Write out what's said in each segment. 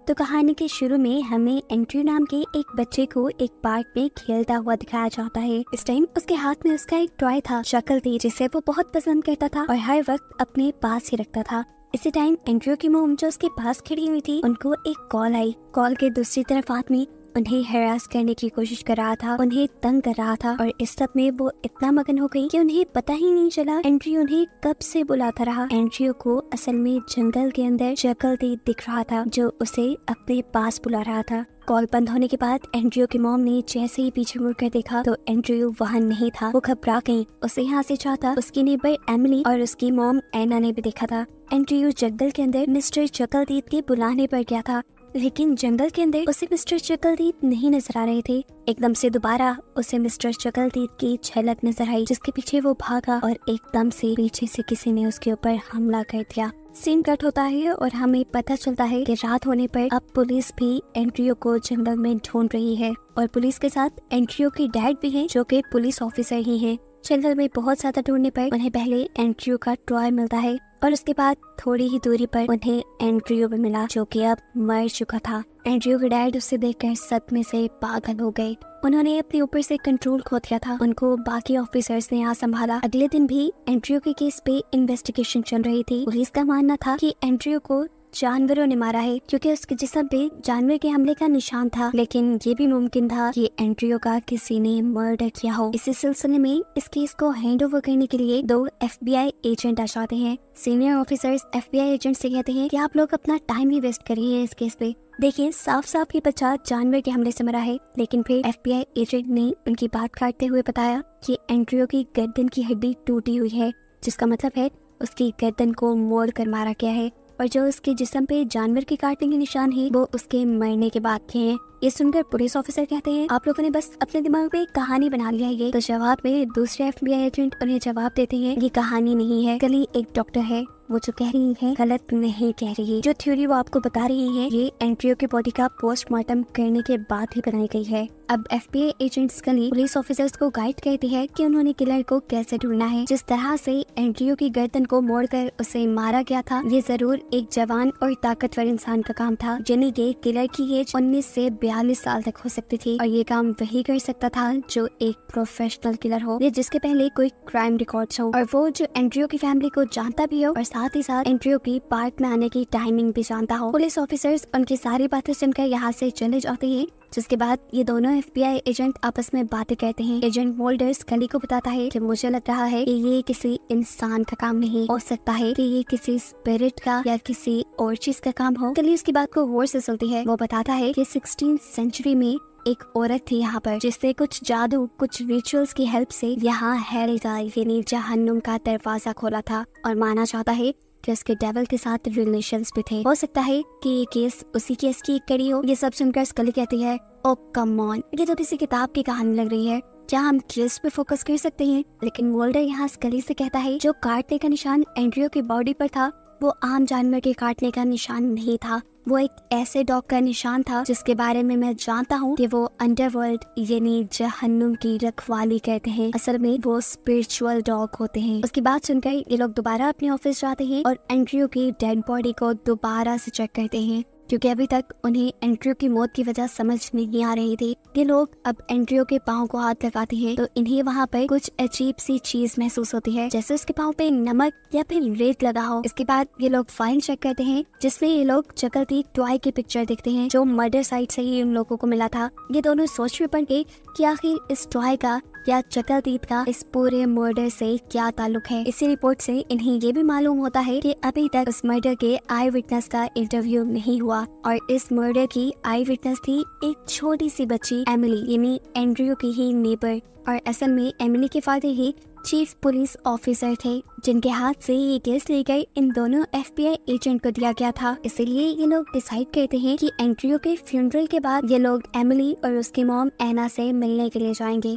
तो कहानी के शुरू में हमें एंड्रयू नाम के एक बच्चे को एक पार्क में खेलता हुआ दिखाया जाता है। इस टाइम उसके हाथ में उसका एक टॉय था, शक्ल थी, जिसे वो बहुत पसंद करता था और हर वक्त अपने पास ही रखता था। इसी टाइम एंड्रयू की मोम जो उसके पास खड़ी हुई थी, उनको एक कॉल आई। कॉल के दूसरी तरफ आदमी उन्हें हरास करने की कोशिश कर रहा था, उन्हें तंग कर रहा था और इस सब में वो इतना मगन हो गई कि उन्हें पता ही नहीं चला एंड्रयू उन्हें कब से बुलाता रहा। एंड्रयू को असल में जंगल के अंदर शक्ल दिख रहा था जो उसे अपने पास बुला रहा था। कॉल बंद होने के बाद एंड्रयू की मॉम ने जैसे ही पीछे मुड़कर देखा तो एंड्रयू वहाँ नहीं था। वो घबरा गई। उसे यहाँ से चाहता उसकी नेबर एमिली और उसकी मॉम एना ने भी देखा था। एंड्रयू जंगल के अंदर मिस्टर चकलदीप के बुलाने पर गया था, लेकिन जंगल के अंदर उसे मिस्टर चकलदीप नहीं नजर आ रहे थे। एकदम से दोबारा उसे मिस्टर चकलदीप की झलक नजर आई, जिसके पीछे वो भागा और एकदम से पीछे से किसी ने उसके ऊपर हमला कर दिया। सीन कट होता है और हमें पता चलता है कि रात होने पर अब पुलिस भी एंड्रयू को जंगल में ढूंढ रही है और पुलिस के साथ एंड्रयू की डैड भी हैं, जो कि पुलिस ऑफिसर ही हैं। जंगल में बहुत ज्यादा ढूंढने पर उन्हें पहले एंड्रयू का टॉय मिलता है और उसके बाद थोड़ी ही दूरी पर उन्हें एंड्रयू भी मिला, जो कि अब मर चुका था। एंड्रयू के डैड उसे देखकर सदमे से पागल हो गए। उन्होंने अपने ऊपर से कंट्रोल खो दिया था। उनको बाकी ऑफिसर्स ने यहाँ संभाला। अगले दिन भी एंड्रयू के केस पे इन्वेस्टिगेशन चल रही थी। पुलिस का मानना था कि एंड्रयू को जानवरों ने मारा है, क्योंकि उसके जिस्म पे जानवर के हमले का निशान था, लेकिन ये भी मुमकिन था कि एंड्रयू का किसी ने मर्डर किया हो। इसी सिलसिले में इस केस को हैंड ओवर करने के लिए 2 FBI एजेंट आ जाते हैं। सीनियर ऑफिसर्स FBI एजेंट से कहते हैं कि आप लोग अपना टाइम ही वेस्ट करिए इस केस पे। देखिए, साफ साफ ये बच्चा जानवर के हमले से मरा है, लेकिन फिर FBI एजेंट ने उनकी बात काटते हुए बताया कि एंड्रयू की गर्दन की हड्डी टूटी हुई है, जिसका मतलब है उसकी गर्दन को मोड़ कर मारा गया है और जो उसके जिस्म पे जानवर के काटने के निशान है वो उसके मरने के बाद के हैं। ये सुनकर पुलिस ऑफिसर कहते हैं आप लोगों ने बस अपने दिमाग में एक कहानी बना लिया है ये। तो जवाब में दूसरे FBI एजेंट उन्हें जवाब देते हैं ये कहानी नहीं है, कल एक डॉक्टर है, वो जो कह रही है गलत नहीं कह रही। जो थ्योरी वो आपको बता रही है ये एंड्रयू की बॉडी का पोस्टमार्टम करने के बाद ही बनाई गई है। अब FBI एजेंट स्कली पुलिस ऑफिसर्स को गाइड करती है कि उन्होंने किलर को कैसे ढूंढना है। जिस तरह से एंड्रयू की गर्दन को मोड़कर उसे मारा गया था, ये जरूर एक जवान और ताकतवर इंसान का काम था, यानी कि किलर की एज 19 से 42 साल तक हो सकती थी और ये काम वही कर सकता था जो एक प्रोफेशनल किलर हो, या जिसके पहले कोई क्राइम रिकॉर्ड्स हो, और वो जो एंड्रयू की फैमिली को जानता भी हो और साथ ही साथ एंड्रयू की पार्क में आने की टाइमिंग भी जानता हो। पुलिस ऑफिसर्स उनकी सारी बातें सुनकर यहाँ से चले जाते हैं, जिसके बाद ये दोनों FBI एजेंट आपस में बातें करते हैं। एजेंट मोल्डर्स स्कली को बताता है कि मुझे लग रहा है कि ये किसी इंसान का काम नहीं हो सकता है, कि ये किसी स्पिरिट का या किसी और चीज का काम हो। स्कली उसकी बात को गौर से सुनती है। वो बताता है कि 16th सेंचुरी में एक औरत थी यहाँ पर, जिससे कुछ जादू, कुछ रिचुअल्स की हेल्प से यहाँ हेरेजाई यानी जहन्नुम का दरवाजा खोला था और माना जाता है कि उसके डेविल के साथ रिलेशंस भी थे। हो सकता है कि ये केस उसी केस की एक कड़ी हो। ये सब सुनकर स्कली कहती है ओ कम ऑन, ये तो किसी किताब की कहानी लग रही है, क्या हम केस पे फोकस कर सकते हैं? लेकिन मोल्डर यहाँ स्कली से कहता है जो काटने का निशान एंड्रयू की बॉडी पर था वो आम जानवर के काटने का निशान नहीं था, वो एक ऐसे डॉग का निशान था जिसके बारे में मैं जानता हूँ कि वो अंडरवर्ल्ड यानी जहन्नुम की रखवाली करते हैं। असल में वो स्पिरिचुअल डॉग होते हैं। उसकी बात सुनकर ये लोग दोबारा अपने ऑफिस जाते हैं और एंड्रयू की डेड बॉडी को दोबारा से चेक करते हैं, क्योंकि अभी तक उन्हें एंड्रयू की मौत की वजह समझ नहीं आ रही थी। ये लोग अब एंड्रयू के पाँव को हाथ लगाते हैं तो इन्हें वहाँ पर कुछ अजीब सी चीज महसूस होती है, जैसे उसके पाँव पे नमक या फिर रेत लगा हो। इसके बाद ये लोग फाइल चेक करते हैं, जिसमें ये लोग चकलदीप टॉय की पिक्चर देखते हैं जो मर्डर साइट से ही उन लोगों को मिला था। ये दोनों सोच में पड़ गए कि आखिर इस टॉय का या चकलदीप का इस पूरे मर्डर से क्या ताल्लुक है। इसी रिपोर्ट से इन्हें ये भी मालूम होता है कि अभी तक उस मर्डर के आई विटनेस का इंटरव्यू नहीं हुआ और इस मर्डर की आई विटनेस थी एक छोटी सी बच्ची एमिली, यानी एंड्रयू की ही नेबर। और असल में एमिली के फादर ही चीफ पुलिस ऑफिसर थे, जिनके हाथ से ये केस लेकर इन दोनों FBI एजेंट को दिया गया था। इसलिए ये लोग डिसाइड करते हैं कि एंड्रयू के फ्यूनरल के बाद ये लोग एमिली और उसकी मॉम एना से मिलने के लिए जाएंगे।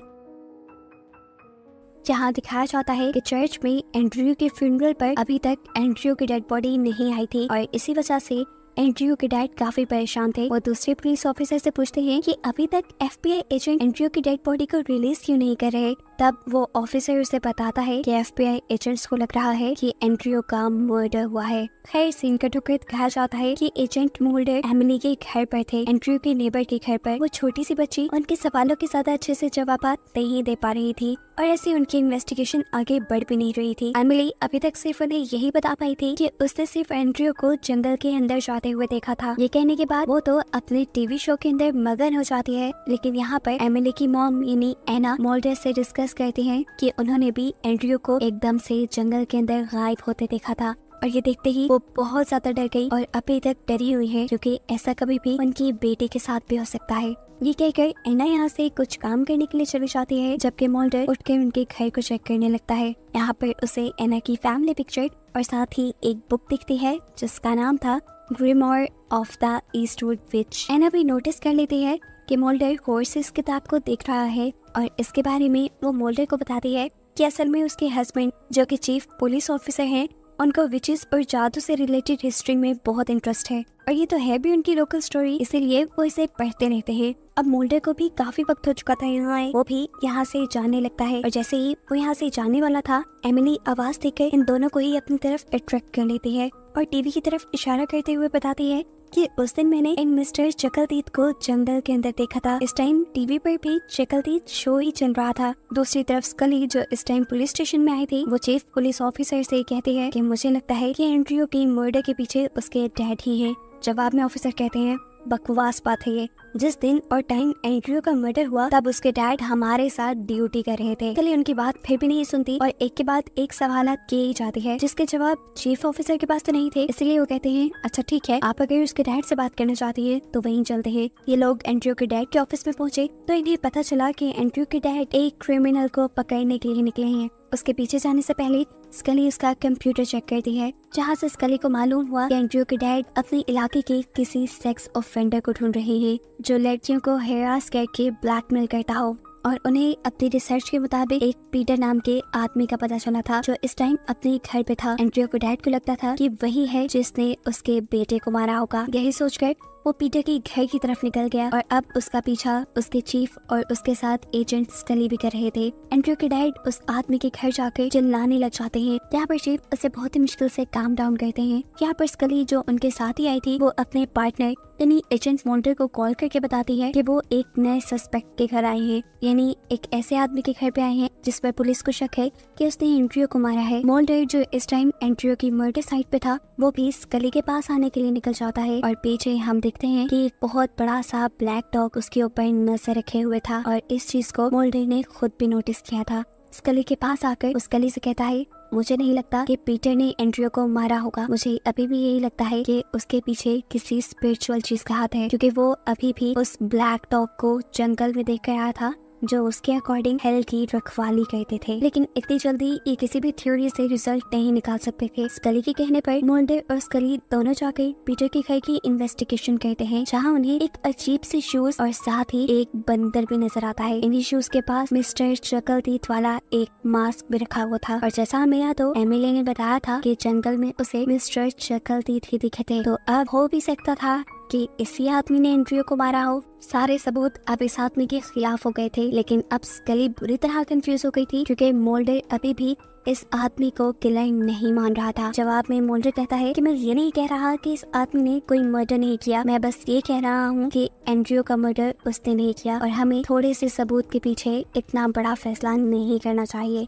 जहाँ दिखाया जाता है कि चर्च में एंड्रयू के फ्यूनरल पर अभी तक एंड्रयू की डेड बॉडी नहीं आई थी और इसी वजह से एंड्रयू के डैड काफी परेशान थे। वो दूसरे पुलिस ऑफिसर से पूछते हैं कि अभी तक FBI एजेंट एंड्रयू की डेड बॉडी को रिलीज क्यों नहीं कर रहे। तब वो ऑफिसर उसे बताता है कि FBI एजेंट्स को लग रहा है कि एंड्रयू का मर्डर हुआ है। खैर सीन कट होकर दिखाया जाता है कि एजेंट मोल्डर एमिली के घर पर थे, एंड्रयू के नेबर के घर पर। वो छोटी सी बच्ची उनके सवालों के ज्यादा अच्छे से जवाब नहीं दे पा रही थी और ऐसे उनकी इन्वेस्टिगेशन आगे बढ़ भी नहीं रही थी। एमिली अभी तक सिर्फ उन्हें यही बता पाई थी कि उसने सिर्फ एंड्रयू को जंगल के अंदर जाते हुए देखा था। ये कहने के बाद वो तो अपने टीवी शो के अंदर मगन हो जाती है, लेकिन यहाँ पर एमिली की मॉम यानी एना मोल्डर से डिस्कस करती हैं कि उन्होंने भी एंड्रयू को एकदम से जंगल के अंदर गायब होते देखा था। और ये देखते ही वो बहुत ज्यादा डर गई और अभी तक डरी हुई है क्योंकि ऐसा कभी भी उनकी बेटी के साथ भी हो सकता है। ये कहकर एना यहाँ से कुछ काम करने के लिए चली जाती है, जबकि मोल्डर उठकर उनके घर को चेक करने लगता है। यहाँ पर उसे एना की फैमिली पिक्चर और साथ ही एक बुक दिखती है जिसका नाम था ग्रिमोर ऑफ द ईस्टवुड विच। एना भी नोटिस कर लेती है कि मोल्डर गौर से इस किताब को देख रहा है और इसके बारे में वो मोल्डर को बताती है कि असल में उसके हस्बैंड जो कि चीफ पुलिस ऑफिसर हैं, उनको विचेस और जादू से रिलेटेड हिस्ट्री में बहुत इंटरेस्ट है और ये तो है भी उनकी लोकल स्टोरी, इसीलिए वो इसे पढ़ते रहते हैं। अब मोल्डर को भी काफी वक्त हो चुका था यहाँ आए, वो भी यहाँ से जाने लगता है और जैसे ही वो यहाँ से जाने वाला था, एमिली आवाज देकर इन दोनों को ही अपनी तरफ अट्रैक्ट कर लेती है और टीवी की तरफ इशारा करते हुए बताती है कि उस दिन मैंने इन मिस्टर चकलदीद को जंगल के अंदर देखा था। इस टाइम टीवी पर भी चकलदीद शो ही चल रहा था। दूसरी तरफ स्कली जो इस टाइम पुलिस स्टेशन में आई थी, वो चीफ पुलिस ऑफिसर से कहती है कि मुझे लगता है कि एंड्रयू की मर्डर के पीछे उसके डैड ही हैं। जवाब में ऑफिसर कहते हैं बकवास बात है ये, जिस दिन और टाइम एंड्रयू का मर्डर हुआ तब उसके डैड हमारे साथ ड्यूटी कर रहे थे। चलिए उनकी बात फिर भी नहीं सुनती और एक के बाद एक सवाल किए ही जाती है, जिसके जवाब चीफ ऑफिसर के पास तो नहीं थे, इसलिए वो कहते हैं अच्छा ठीक है, आप अगर उसके डैड से बात करना चाहती है तो वहीं चलते हैं। ये लोग एंड्रयू के डैड के ऑफिस में पहुंचे तो इन्हें पता चला कि एंड्रयू के डैड एक क्रिमिनल को पकड़ने के लिए निकले हैं। उसके पीछे जाने से पहले स्कली उसका कंप्यूटर चेक करती है, जहाँ से स्कली को मालूम हुआ कि एंड्रयू के डैड अपने इलाके के किसी सेक्स ऑफेंडर को ढूंढ रहे हैं जो लड़कियों को हेरास करके ब्लैकमेल करता हो। और उन्हें अपनी रिसर्च के मुताबिक एक पीटर नाम के आदमी का पता चला था जो इस टाइम अपने घर पे था। एंड्रयू के डैड को लगता था कि वही है जिसने उसके बेटे को मारा होगा। यही सोचकर वो पीटर के घर की तरफ निकल गया और अब उसका पीछा उसके चीफ और उसके साथ एजेंट स्कली भी कर रहे थे। एंड्रयू के डैड उस आदमी के घर जाकर चिल्लाने लग जाते हैं। यहाँ पर चीफ उसे बहुत ही मुश्किल से काम डाउन करते हैं। यहाँ पर स्कली जो उनके साथ ही आई थी, वो अपने पार्टनर यानी एजेंट मोल्डर को कॉल करके बताती है कि वो एक नए सस्पेक्ट के घर आए हैं, यानी एक ऐसे आदमी के घर पे आए हैं जिस पर पुलिस को शक है कि उसने एंड्रयू को मारा है। मोल्डर जो इस टाइम एंड्रयू की मर्डर साइट पे था, वो भी स्कली के पास आने के लिए निकल जाता है और पीछे हम देखते हैं कि एक बहुत बड़ा सा ब्लैक डॉग उसके ऊपर नजर रखे हुए था और इस चीज को मोल्डर ने खुद भी नोटिस किया था। स्कली के पास आकर उस स्कली से कहता है मुझे नहीं लगता कि पीटर ने एंड्रयू को मारा होगा, मुझे अभी भी यही लगता है कि उसके पीछे किसी स्पिरिचुअल चीज का हाथ है, क्योंकि वो अभी भी उस ब्लैक डॉग को जंगल में देख कर आया था जो उसके अकॉर्डिंग हेल की रखवाली करते थे। लेकिन इतनी जल्दी ये किसी भी थ्योरी से रिजल्ट नहीं निकाल सकते थे। स्कली के कहने पर मोल्डर और स्कली दोनों जाकर पीटर के घर की इन्वेस्टिगेशन करते हैं, जहां उन्हें एक अजीब सी शूज और साथ ही एक बंदर भी नजर आता है। इन्हीं शूज के पास मिस्टर चकलदीद वाला एक मास्क भी रखा हुआ था और जैसा हमें याद हो, एमिली ने बताया था कि जंगल में उसे मिस्टर चकलदीद ही दिखे थे, तो अब हो भी सकता था कि इसी आदमी ने एंड्रयू को मारा हो। सारे सबूत अब इस आदमी के खिलाफ हो गए थे, लेकिन अब स्कली बुरी तरह कंफ्यूज हो गई थी क्योंकि मोल्डर अभी भी इस आदमी को किलर नहीं मान रहा था। जवाब में मोल्डर कहता है कि मैं ये नहीं कह रहा कि इस आदमी ने कोई मर्डर नहीं किया, मैं बस ये कह रहा हूँ कि एंड्रयू का मर्डर उसने नहीं किया और हमें थोड़े से सबूत के पीछे इतना बड़ा फैसला नहीं करना चाहिए।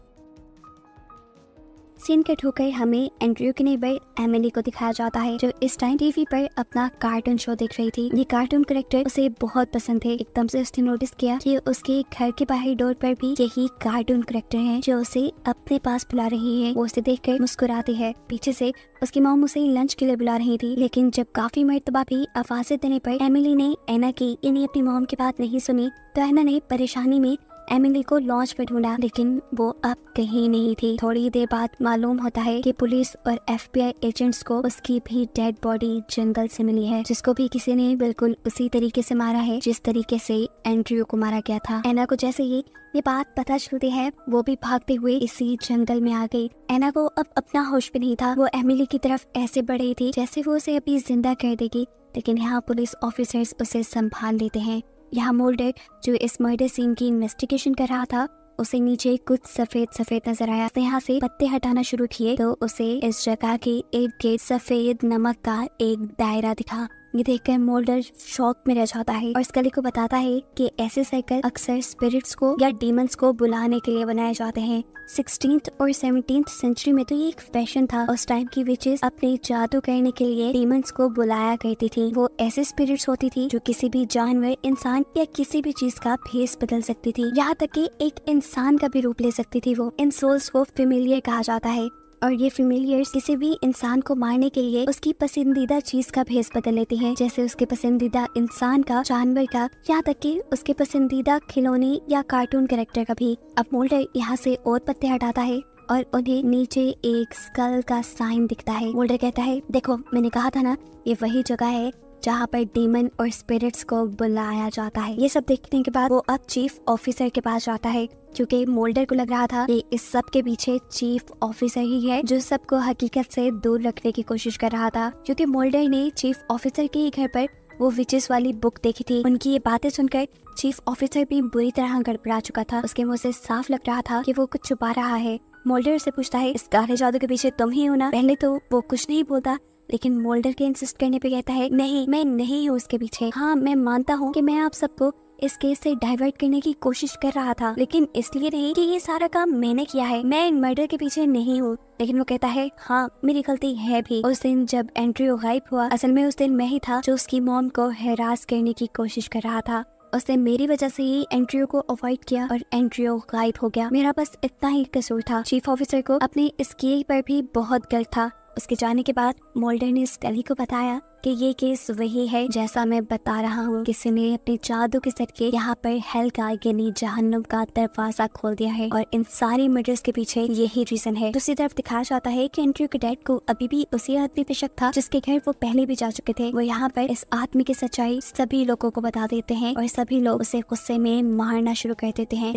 सीन कट होकर हमें एंड्रयू की नेबर एमिली को दिखाया जाता है जो इस टाइम टीवी पर अपना कार्टून शो देख रही थी। ये कार्टून कैरेक्टर उसे बहुत पसंद थे। एकदम से उसने नोटिस किया कि उसके घर के बाहरी डोर पर भी यही कार्टून कैरेक्टर हैं जो उसे अपने पास बुला रही है। वो उसे देखकर मुस्कुराती है। पीछे से उसकी मॉम उसे लंच के लिए बुला रही थी, लेकिन जब काफी मर्तबा भी आवाजें देने पर एमिली ने एना की यानी अपनी मॉम की बात नहीं सुनी, तो एना ने परेशानी में एमिली को लॉन्च पे ढूंढा, लेकिन वो अब कहीं नहीं थी। थोड़ी देर बाद मालूम होता है कि पुलिस और FBI एजेंट्स को उसकी भी डेड बॉडी जंगल से मिली है, जिसको भी किसी ने बिल्कुल उसी तरीके से मारा है जिस तरीके से एंड्रयू को मारा गया था। एना को जैसे ही ये बात पता चलती है, वो भी भागते हुए इसी जंगल में आ गई। एना को अब अपना होश भी नहीं था। वो एमिली की तरफ ऐसे बढ़ रही थी जैसे वो उसे अभी जिंदा कर देगी, लेकिन यहाँ पुलिस ऑफिसर्स उसे संभाल लेते हैं। यहाँ मोल्डर जो इस मर्डर सीन की इन्वेस्टिगेशन कर रहा था, उसे नीचे कुछ सफेद सफेद नजर आया। उसने यहाँ से पत्ते हटाना शुरू किए तो उसे इस जगह के इर्द गिर्द सफेद नमक का एक दायरा दिखा। ये देखकर मोल्डर शॉक में रह जाता है और स्कली को बताता है कि ऐसे साइकिल अक्सर स्पिरिट्स को या डीमंस को बुलाने के लिए बनाए जाते हैं। 16th और 17th सेंचुरी में तो ये एक फैशन था। उस टाइम की विचेस अपने जादू करने के लिए डीमंस को बुलाया करती थी। वो ऐसे स्पिरिट्स होती थी जो किसी भी जानवर, इंसान या किसी भी चीज का भेस बदल सकती थी, यहाँ तक कि एक इंसान का भी रूप ले सकती थी। वो इन सोल्स को फेमिलियर कहा जाता है और ये फेमिलियर्स किसी भी इंसान को मारने के लिए उसकी पसंदीदा चीज का भेस बदल लेती हैं, जैसे उसके पसंदीदा इंसान का, जानवर का, यहाँ तक कि उसके पसंदीदा खिलौने या कार्टून कैरेक्टर का भी। अब मोल्डर यहाँ से और पत्ते हटाता है और उन्हें नीचे एक स्कल का साइन दिखता है। मोल्डर कहता है, देखो मैंने कहा था ना, ये वही जगह है जहाँ पर डीमन और स्पिरिट्स को बुलाया जाता है। ये सब देखने के बाद वो अब चीफ ऑफिसर के पास जाता है, क्योंकि मोल्डर को लग रहा था कि इस सब के पीछे चीफ ऑफिसर ही है जो सबको हकीकत से दूर रखने की कोशिश कर रहा था। क्योंकि मोल्डर ने चीफ ऑफिसर के घर पर वो विचेस वाली बुक देखी थी। उनकी ये बातें सुनकर चीफ ऑफिसर भी बुरी तरह गड़बड़ा चुका था। उसके मुंह से साफ लग रहा था कि वो कुछ छुपा रहा है। मोल्डर से पूछता है, इस काले जादू के पीछे तुम ही हो ना? पहले तो वो कुछ नहीं बोलता, लेकिन मोल्डर के इंसिस्ट करने पे कहता है, नहीं मैं नहीं हूँ उसके पीछे। हाँ मैं मानता हूँ कि मैं आप सबको इस केस से डाइवर्ट करने की कोशिश कर रहा था, लेकिन इसलिए नहीं कि ये सारा काम मैंने किया है। मैं इन मर्डर के पीछे नहीं हूँ। लेकिन वो कहता है, हाँ मेरी गलती है भी। उस दिन जब एंड्रयू गायब हुआ, असल में उस दिन मैं ही था जो उसकी मॉम को हैरास करने की कोशिश कर रहा था। उसने मेरी वजह से ही एंड्रयू को अवॉइड किया और एंड्रयू गायब हो गया। मेरा बस इतना ही कसूर था। चीफ ऑफिसर को अपने इस केस पर भी बहुत गर्व था। उसके जाने के बाद मोल्डर ने स्कली को बताया कि ये केस वही है जैसा मैं बता रहा हूँ। किसी ने अपने जादू के सदके यहाँ पर हेल का यानी जहन्नुम का दरवाजा खोल दिया है और इन सारे मर्डर्स के पीछे यही रीजन है। दूसरी तरफ दिखाया जाता है कि एंड्रयू के डैड को अभी भी उसी आदमी पे शक था जिसके घर वो पहले भी जा चुके थे। वो यहाँ पर इस आदमी की सच्चाई सभी लोगों को बता देते हैं और सभी लोग उसे गुस्से में मारना शुरू कर देते हैं।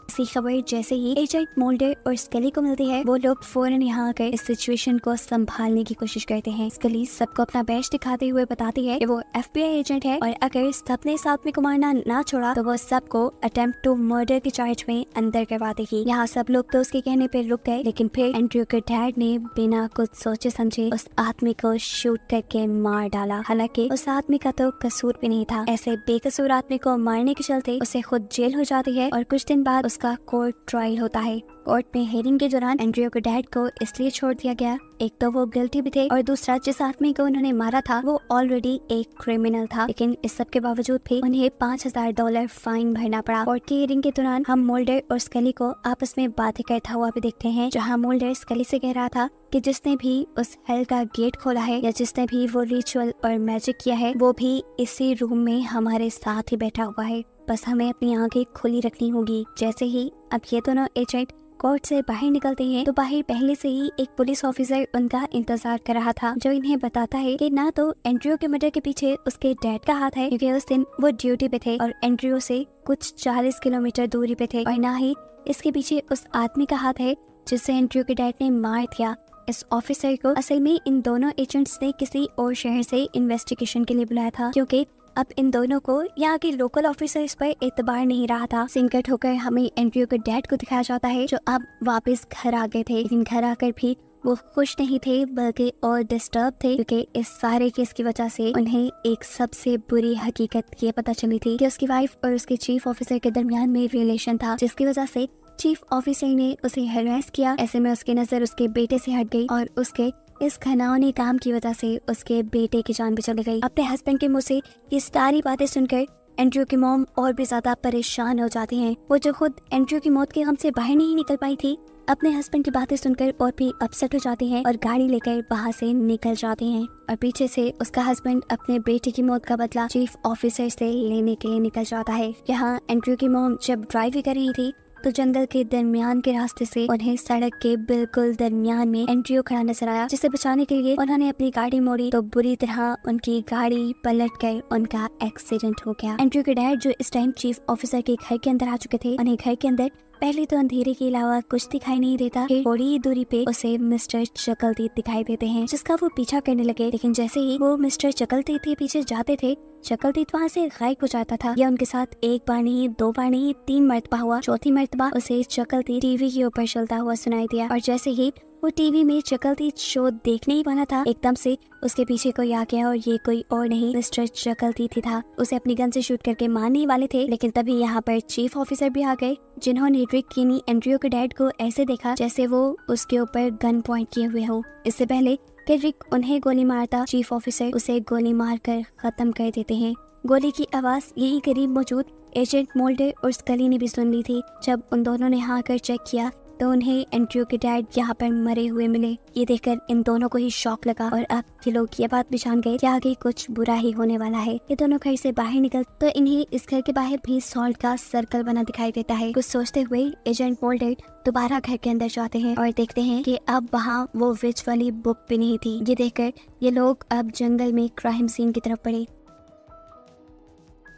इसी खबर जैसे ही एजेंट मोल्डर और स्कली को मिलती है, वो लोग फौरन यहाँ आकर इस सिचुएशन को संभालने की कोशिश करते हैं। स्कली सबको अपना बैच दिखाते हुए बताती है कि वो FBI एजेंट है और अगर सबने साथ में को मारना ना छोड़ा तो वो सबको अटेम्प्ट टू मर्डर के चार्ज में अंदर करवा देगी। यहाँ सब लोग तो उसके कहने पे रुक गए, लेकिन फिर एंड्रयू के डैड ने बिना कुछ सोचे समझे उस आदमी को शूट करके मार डाला। हालांकि उस आदमी का तो कसूर भी नहीं था। ऐसे बेकसूर आदमी को मारने के चलते उसे खुद जेल हो जाती है और कुछ दिन बाद का कोर्ट ट्रायल होता है। कोर्ट में हेयरिंग के दौरान एंड्रयू के डैड को इसलिए छोड़ दिया गया, एक तो वो गिल्टी भी थे और दूसरा जिस आदमी को उन्होंने मारा था वो ऑलरेडी एक क्रिमिनल था। लेकिन इस सब के बावजूद भी उन्हें $5000 फाइन भरना पड़ा। कोर्ट की हेयरिंग के दौरान हम मोल्डर और स्कली को आपस में बातें करता हुआ भी देखते हैं, जहाँ मोल्डर स्कली से कह रहा था कि जिसने भी उस हेल का गेट खोला है या जिसने भी वो रिचुअल और मैजिक किया है वो भी इसी रूम में हमारे साथ ही बैठा हुआ है, बस हमें अपनी आंखें खुली रखनी होगी। जैसे ही अब ये दोनों एजेंट कोर्ट से बाहर निकलते हैं तो बाहर पहले से ही एक पुलिस ऑफिसर उनका इंतजार कर रहा था, जो इन्हें बताता है कि ना तो एंड्रयू के मर्डर के पीछे उसके डैड का हाथ है, क्योंकि उस दिन वो ड्यूटी पे थे और एंड्रयू से कुछ 40 किलोमीटर दूरी पे थे, और ना ही इसके पीछे उस आदमी का हाथ है जिससे एंड्रयू के डैड ने मार दिया। इस ऑफिसर को असल में इन दोनों एजेंट्स ने किसी और शहर से इन्वेस्टिगेशन के लिए बुलाया था, क्योंकि अब इन दोनों को यहाँ के लोकल ऑफिसर्स पर एतबार नहीं रहा था। सिंकट होकर हमें एंड्रयू के डैड को दिखाया जाता है जो अब वापस घर आ गए थे, लेकिन घर आकर भी वो खुश नहीं थे बल्कि और डिस्टर्ब थे, क्योंकि इस सारे केस की वजह से उन्हें एक सबसे बुरी हकीकत ये पता चली थी कि उसकी वाइफ और उसके चीफ ऑफिसर के दरमियान में रिलेशन था, जिसकी वजह से चीफ ऑफिसर ने उसे हैरेस किया। ऐसे में उसकी नजर उसके बेटे से हट गई और उसके इस घिनौने काम की वजह से उसके बेटे की जान भी चली गई। अपने हस्बैंड के मुंह से ये सारी बातें सुनकर एंड्रयू की मॉम और भी ज्यादा परेशान हो जाती हैं। वो जो खुद एंड्रयू की मौत के गम से बाहर नहीं निकल पाई थी, अपने हस्बैंड की बातें सुनकर और भी अपसेट हो जाती हैं और गाड़ी लेकर वहाँ से निकल जाती हैं। और पीछे से उसका हस्बैंड अपने बेटे की मौत का बदला चीफ ऑफिसर से लेने के लिए निकल जाता है। यहाँ एंड्रयू की मॉम जब ड्राइव कर रही थी तो जंगल के दरमियान के रास्ते से उन्हें सड़क के बिल्कुल दरमियान में एंड्रयू खड़ा नजर आया, जिसे बचाने के लिए उन्होंने अपनी गाड़ी मोड़ी तो बुरी तरह उनकी गाड़ी पलट कर उनका एक्सीडेंट हो गया। एंड्रयू के डैड जो इस टाइम चीफ ऑफिसर के घर के अंदर आ चुके थे, उन्हें घर के अंदर पहले तो अंधेरे के अलावा कुछ दिखाई नहीं देता, फिर थोड़ी ही दूरी पे उसे मिस्टर चकलदीद दिखाई देते हैं जिसका वो पीछा करने लगे। लेकिन जैसे ही वो मिस्टर चकलदीद के पीछे जाते थे चकलदीद वहाँ से गायब हो जाता था। यह उनके साथ एक बार नहीं, 2 बार नहीं, 3 मरतबा हुआ। चौथी मरतबा उसे चकलदीद टीवी के ऊपर चलता हुआ सुनाई दिया और जैसे ही वो टीवी में चकलदीद शो देखने ही वाला था, एकदम से उसके पीछे कोई आ गया और ये कोई और नहीं, मिस्टर चकलदीद ही था। उसे अपनी गन से शूट करके मारने ही वाले थे, लेकिन तभी यहाँ पर चीफ ऑफिसर भी आ गए, जिन्होंने रिक यानी एंड्रयू के डैड को ऐसे देखा जैसे वो उसके ऊपर गन पॉइंट किए हुए हो। इससे पहले कि रिक उन्हें गोली मारता, चीफ ऑफिसर उसे गोली मारकर खत्म कर देते हैं। गोली की आवाज यही करीब मौजूद एजेंट मोल्डर और स्कली ने भी सुन ली थी। जब उन दोनों ने यहाँ कर चेक किया तो उन्हें एंड्रयू के डैड यहाँ पर मरे हुए मिले। ये देखकर इन दोनों को ही शॉक लगा और अब ये लोग ये बात भी जान गए कि आगे कुछ बुरा ही होने वाला है। ये दोनों घर से बाहर निकल तो इन्हें इस घर के बाहर भी सॉल्ट का सर्कल बना दिखाई देता है। कुछ सोचते हुए एजेंट मोल्डर दोबारा घर के अंदर जाते हैं और देखते हैं कि अब वहाँ वो विच वाली बुक भी नहीं थी। ये देखकर ये लोग अब जंगल में क्राइम सीन की तरफ बढ़े,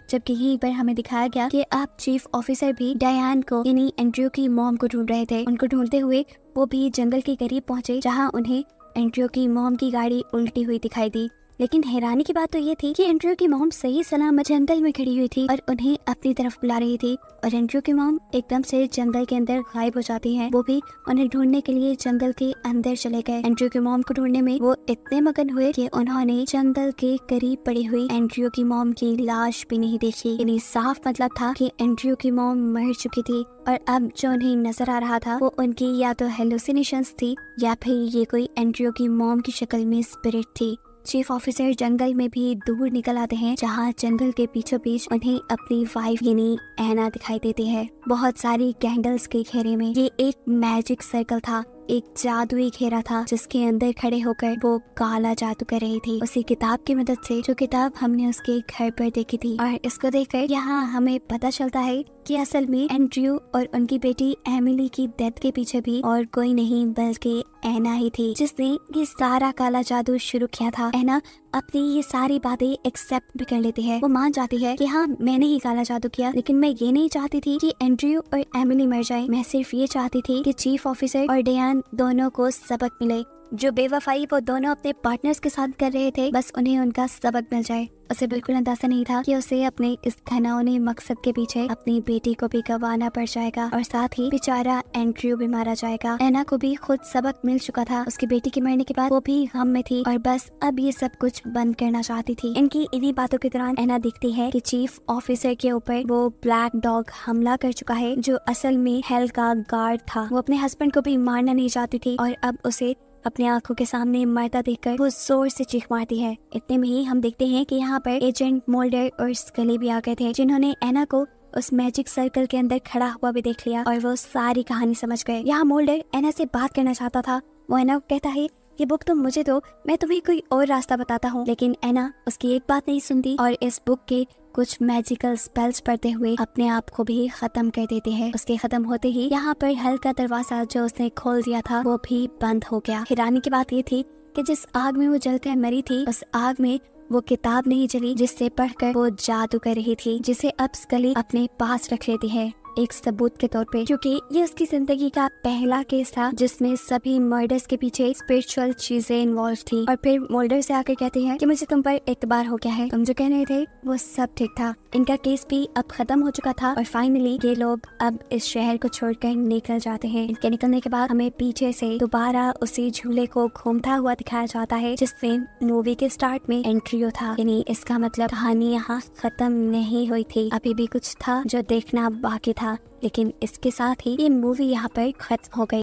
जबकि यहीं पर हमें दिखाया गया कि अब चीफ ऑफिसर भी डायन को यानी एंड्रयू की मॉम को ढूंढ रहे थे। उनको ढूंढते हुए वो भी जंगल के करीब पहुंचे, जहां उन्हें एंड्रयू की मॉम की गाड़ी उल्टी हुई दिखाई दी। लेकिन हैरानी की बात तो ये थी कि एंड्रयू की मॉम सही सलामत जंगल में खड़ी हुई थी और उन्हें अपनी तरफ बुला रही थी और एंड्रयू की मॉम एकदम से जंगल के अंदर गायब हो जाती है। वो भी उन्हें ढूंढने के लिए जंगल के अंदर चले गए। एंड्रयू की मॉम को ढूंढने में वो इतने मगन हुए कि उन्होंने जंगल के करीब पड़ी हुई एंड्रयू की मॉम की लाश भी नहीं देखी। यानी साफ मतलब था कि एंड्रयू की मॉम मर चुकी थी और अब जो उन्हें नजर आ रहा था वो उनकी या तो हेलुसिनेशंस थी या फिर ये कोई एंड्रयू की मॉम की शक्ल में स्पिरिट थी। चीफ ऑफिसर जंगल में भी दूर निकल आते हैं, जहां जंगल के पीछे बीच उन्हें अपनी वाइफ यानी एना दिखाई देती है, बहुत सारी कैंडल्स के घेरे में। ये एक मैजिक सर्कल था, एक जादुई घेरा था जिसके अंदर खड़े होकर वो काला जादू कर रही थी, उसी किताब की मदद से जो किताब हमने उसके घर पर देखी थी। और इसको देखकर यहाँ हमें पता चलता है कि असल में एंड्रयू और उनकी बेटी एमिली की डेथ के पीछे भी और कोई नहीं बल्कि एना ही थी, जिसने ये सारा काला जादू शुरू किया था। एना अपनी ये सारी बातें एक्सेप्ट भी कर लेती है। वो मान जाती है कि हाँ मैंने ही काला जादू किया, लेकिन मैं ये नहीं चाहती थी कि एंड्रयू और एमिली मर जाए। मैं सिर्फ ये चाहती थी कि चीफ ऑफिसर और डायन दोनों को सबक मिले। जो बेवफाई वो दोनों अपने पार्टनर्स के साथ कर रहे थे, बस उन्हें उनका सबक मिल जाए। उसे बिल्कुल अंदाजा नहीं था कि उसे अपने इस घिनौने मकसद के पीछे अपनी बेटी को भी गंवाना पड़ जाएगा और साथ ही बेचारा एंड्रयू भी मारा जाएगा। एना को भी खुद सबक मिल चुका था, उसकी बेटी के मरने के बाद वो भी गम में थी और बस अब ये सब कुछ बंद करना चाहती थी। इनकी इन्हीं बातों के दौरान एना दिखती है कि चीफ ऑफिसर के ऊपर वो ब्लैक डॉग हमला कर चुका है, जो असल में हेल का गार्ड था। वो अपने हस्बैंड को भी मारना नहीं चाहती थी और अब उसे अपने आंखों के सामने मरता देखकर वो जोर से चीख मारती है। इतने में ही हम देखते हैं कि यहाँ पर एजेंट मोल्डर और स्कली भी आ गए थे, जिन्होंने एना को उस मैजिक सर्कल के अंदर खड़ा हुआ भी देख लिया और वो सारी कहानी समझ गए। यहाँ मोल्डर एना से बात करना चाहता था। वो एना को कहता है ये बुक तुम मुझे दो, मैं तुम्हें कोई और रास्ता बताता हूँ, लेकिन एना उसकी एक बात नहीं सुनती और इस बुक के कुछ मैजिकल स्पेल्स पढ़ते हुए अपने आप को भी खत्म कर देते हैं। उसके खत्म होते ही यहाँ पर हल का दरवाजा जो उसने खोल दिया था वो भी बंद हो गया। हैरानी की बात ये थी कि जिस आग में वो जलकर मरी थी, उस आग में वो किताब नहीं जली जिससे पढ़कर वो जादू कर रही थी, जिसे अब स्कली अपने पास रख लेती है एक सबूत के तौर पे, क्योंकि ये उसकी जिंदगी का पहला केस था जिसमें सभी मर्डर्स के पीछे स्पिरिचुअल चीजें इन्वॉल्व थी। और फिर मोल्डर से आकर कहते हैं कि मुझे तुम पर एतबार हो गया है, तुम जो कह रहे थे वो सब ठीक था। इनका केस भी अब खत्म हो चुका था और फाइनली ये लोग अब इस शहर को छोड़कर निकल जाते हैं। इनके निकलने के बाद हमें पीछे से दोबारा उसी झूले को घूमता हुआ दिखाया जाता है जिससे मूवी के स्टार्ट में एंट्रियो था। यानी इसका मतलब कहानी यहाँ खत्म नहीं हुई थी, अभी भी कुछ था जो देखना बाकी था, लेकिन इसके साथ ही ये मूवी यहाँ पर खत्म हो गई।